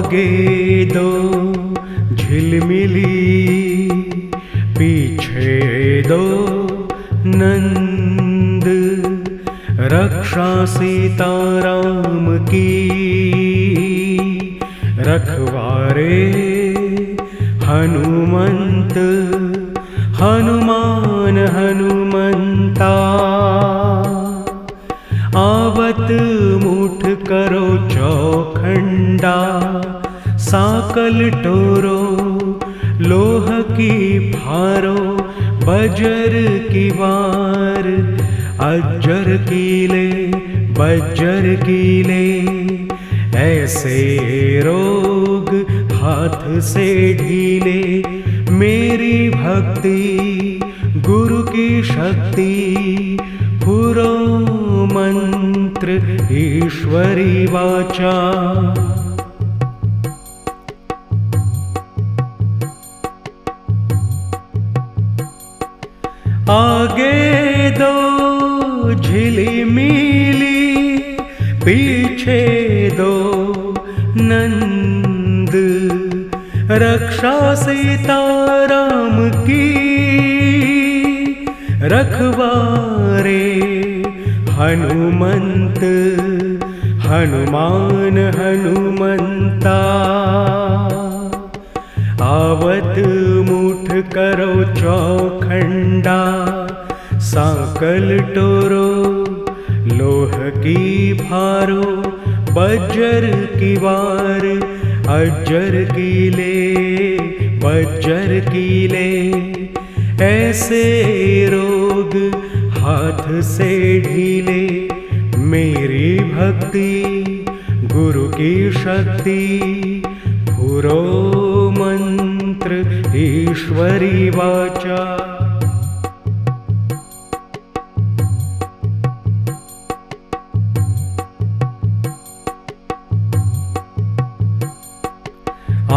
आगे दो झिलमिली, पीछे दो नंद, रक्षा सीताराम की, रखवारे हनुमंत, हनुमान हनुमंता। आवत मुठ करो चौखंडा, साकल टोरो लोह की फारो, बजर की वार अज्जर कीले, बज्जर कीले। ऐसे रोग हाथ से ढीले, मेरी भक्ति गुरु की शक्ति, पुरो मंत्र ईश्वरी वाचा। आगे दो झिलमिली, पीछे दो नंद, रक्षा सीताराम की, रखवारे हनुमंत, हनुमान हनुमंता। आवत मुठ करो चौखंडा, साकल टोरो लोह की फारो, बज्जर की वार अज्जर कीले, बज्जर कीले। ऐसे रोग हाथ से ढीले, मेरी भक्ति गुरु की शक्ति, पुरो मंत्र ईश्वरी वाचा।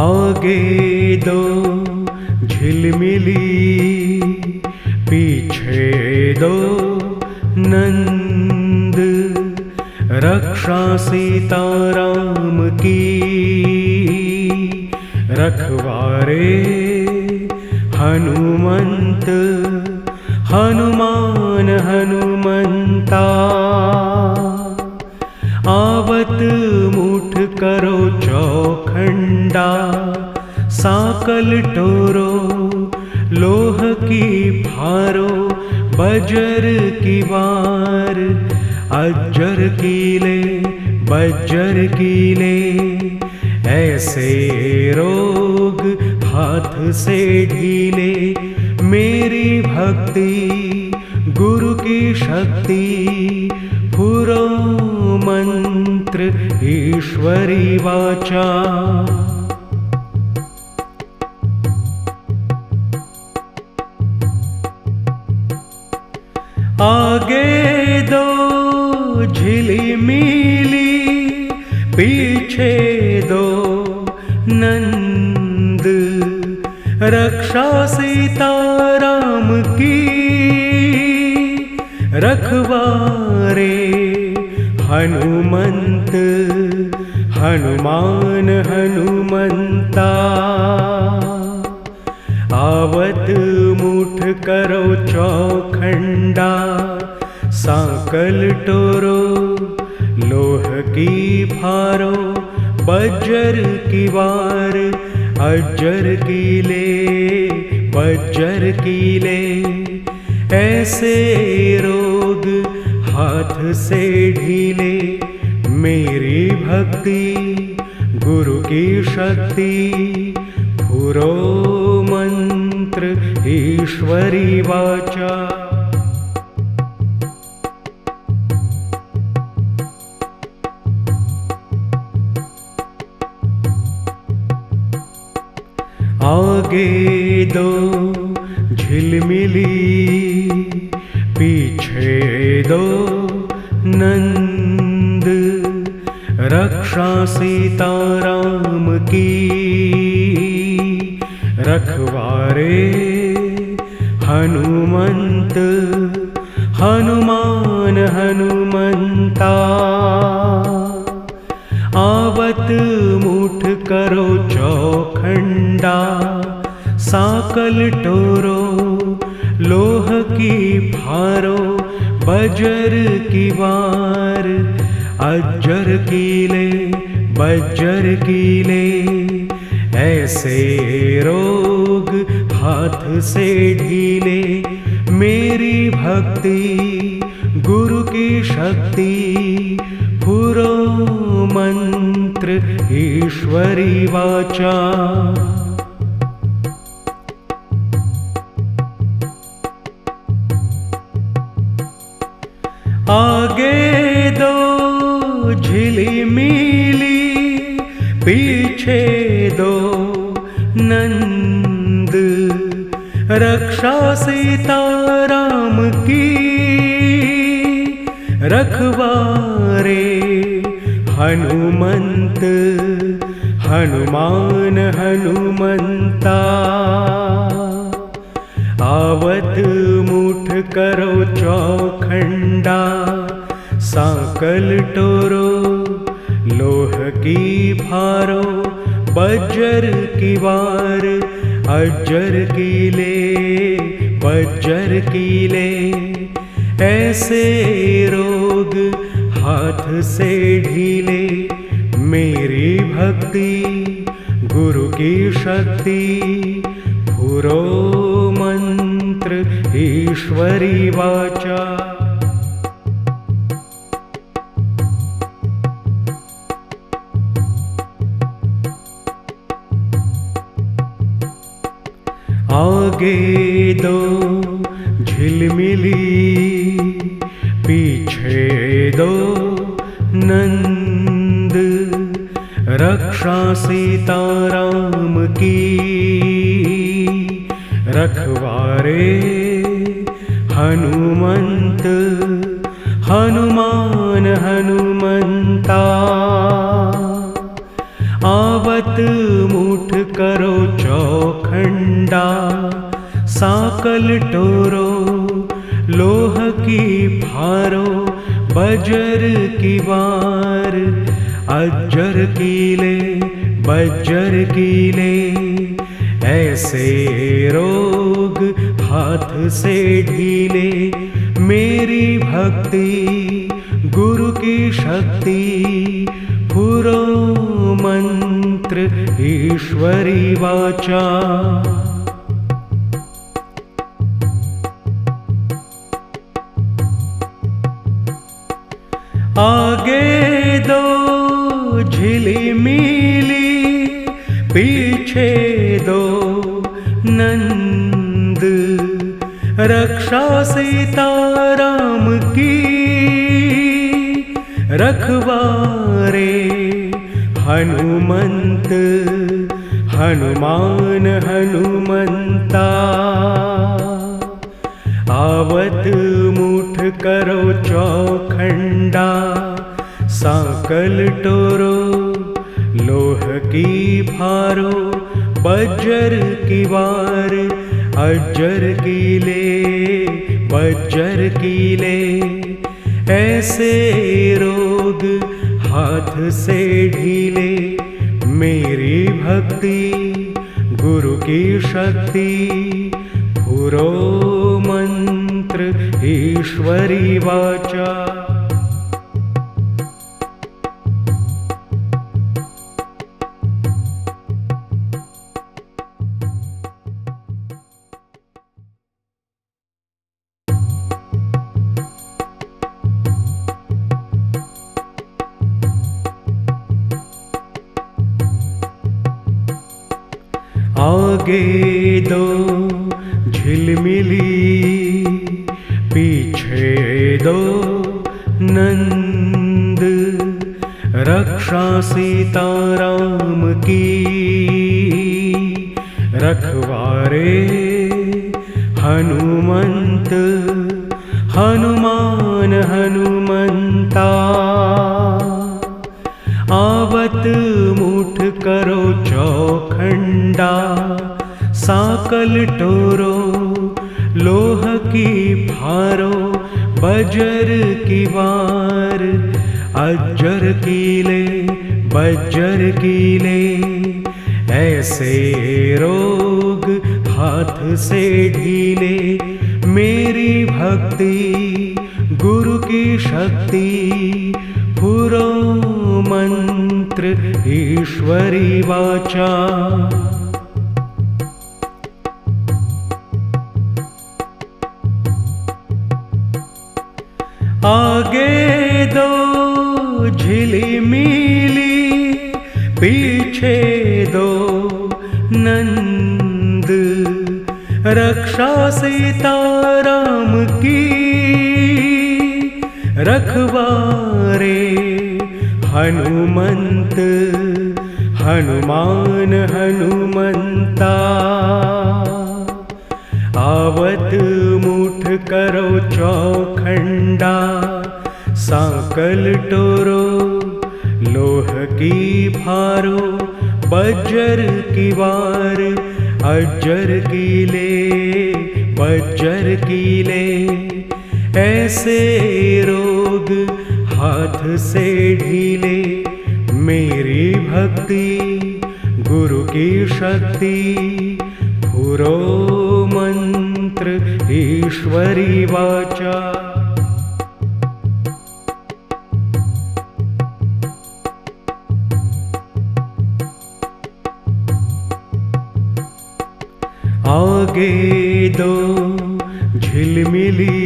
आगे दो झिलमिली, पीछे दो नंद, रक्षा सीताराम की, रखवारे हनुमंत, हनुमान हनुमंता। आवत मुठ करो चौखंडा, साकल टोरो लोह की फारो, बजर की वार अज्जर कीले, बज्जर कीले। ऐसे रोग हाथ से ढीले, मेरी भक्ति गुरु की शक्ति, पुरो मंत्र ईश्वरी वाचा। आगे दो झिलमिली, पीछे दो नंद, रक्षा सीताराम की, रखवारे हनुमंत, हनुमान हनुमंता। आवत मुठ करो चौखंडा, साकल टोरो लोह की फारो, बज्जर की वार अज्जर कीले, बज्जर कीले। ऐसे रोग हाथ से ढीले, मेरी भक्ति गुरु की शक्ति, पुरो मंत्र ईश्वरी वाचा। आगे दो झिलमिली, पीछे दो नंद, रक्षा सीताराम की, रखवारे हनुमंत, हनुमान हनुमंता। आवत मुठ करो चौखंडा, साकल टोरो लोह की फारो, बजर की वार अज्जर कीले बज्जर कीले। ऐसे रोग हाथ से ढीले, मेरी भक्ति गुरु की शक्ति, पुरो मंत्र ईश्वरी वाचा। आगे दो झिलिमिली, पीछे दो नंद, रक्षा सीताराम की, रखवारे हनुमंत हनुमान हनुमंता। आवत मुठ करो चौखंडा, साकल टोरो लोह की फारो, बज्जर की वार अज्जर कीले बज्जर कीले। ऐसे रोग हाथ से ढीले, मेरी भक्ति गुरु की शक्ति, पुरो मंत्र ईश्वरी वाचा। आगे दो झिलमिली, पीछे दो नंद, रक्षा सीताराम की, रखवारे हनुमंत हनुमान हनुमंता। आवत मुठ करो चौखंडा, साकल टोरो लोह की फारो, बजर की वार अज्जर कीले बज्जर कीले। ऐसे रोग हाथ से ढीले, मेरी भक्ति गुरु की शक्ति, पुरो मंत्र ईश्वरी वाचा। आगे दो झिलिमिली, पीछे दो नंद, रक्षा सीताराम की, रखवारे हनुमंत हनुमान हनुमंता। आवत मुठ करो चौखंडा, साकल टोरो लोह की फारो, बज्जर की वार अज्जर कीले बज्जर कीले। ऐसे रोग हाथ से ढीले, मेरी भक्ति गुरु की शक्ति, पुरो मंत्र ईश्वरी वाचा। आगे दो झिलमिली, पीछे दो नंद, रक्षा सीताराम की, रखवारे हनुमंत हनुमान हनुमंता। आवत मुठ करो चौखंडा, साकल टोरो लोह की फारो, बजर की वार अज्जर कीले बज्जर कीले। ऐसे रोग हाथ से ढीले, मेरी भक्ति गुरु की शक्ति, पुरो मंत्र ईश्वरी वाचा। आगे दो झिलिमिली, पीछे दो नंद, रक्षा सीताराम की, रखवारे हनुमंत, हनुमान हनुमंता। आवत मुठ करो चौखंडा, सांकल टोरो लोह की फारो, बज्जर की वार अज्जर की ले, बज्जर की ले। ऐसे रोग हाथ से ढीले, मेरी भक्ति गुरु की शक्ति, पुरो मंत्र ईश्वरी वाचा। आगे दो झिलमिली,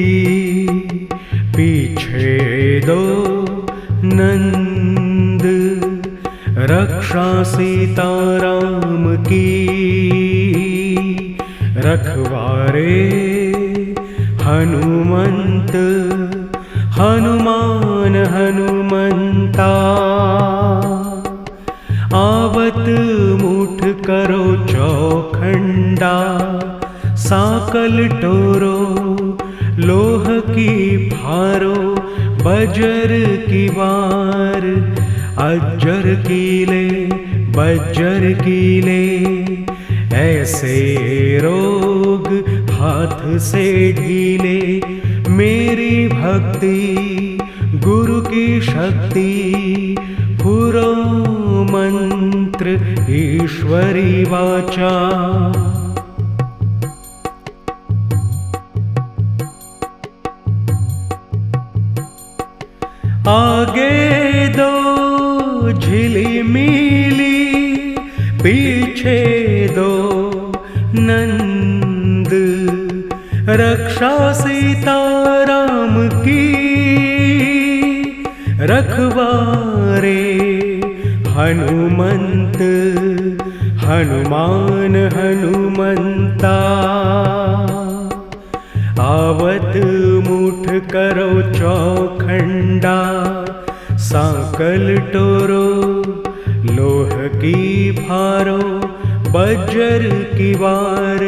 पीछे दो नंद, रक्षा सीताराम की, रखवारे हनुमंत, हनुमान हनुमंता। आवत मुठ करो चौखंडा, साकल टोरो लोह की फारो, बज्र की वार अज्जर की ले, बज्जर की ले। ऐसे रोग हाथ से ढीले, मेरी भक्ति गुरु की शक्ति, पुरो मंत्र ईश्वरी वाचा। आगे दो झिलिमिली, पीछे दो नंद, रक्षा सीताराम की, रखवारे हनुमंत, हनुमान हनुमंता। आवत मुठ करो चौखंडा, सांकल टोरो लोह की फारो, बज्जर की वार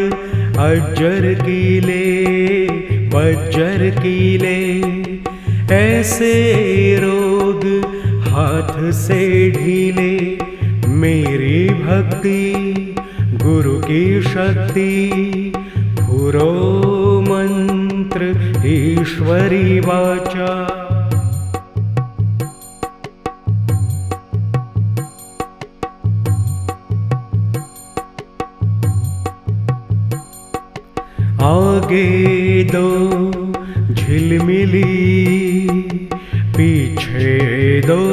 अज्जर की ले, बज्जर की ले। ऐसे रोग हाथ से ढीले, मेरी भक्ति गुरु की शक्ति, पुरो मंत्र ईश्वरी वाचा। आगे दो झिलमिली, पीछे दो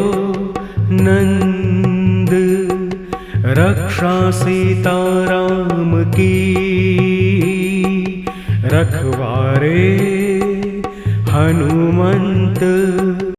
नंद, रक्षा सीताराम की, रखवारे हनुमंत,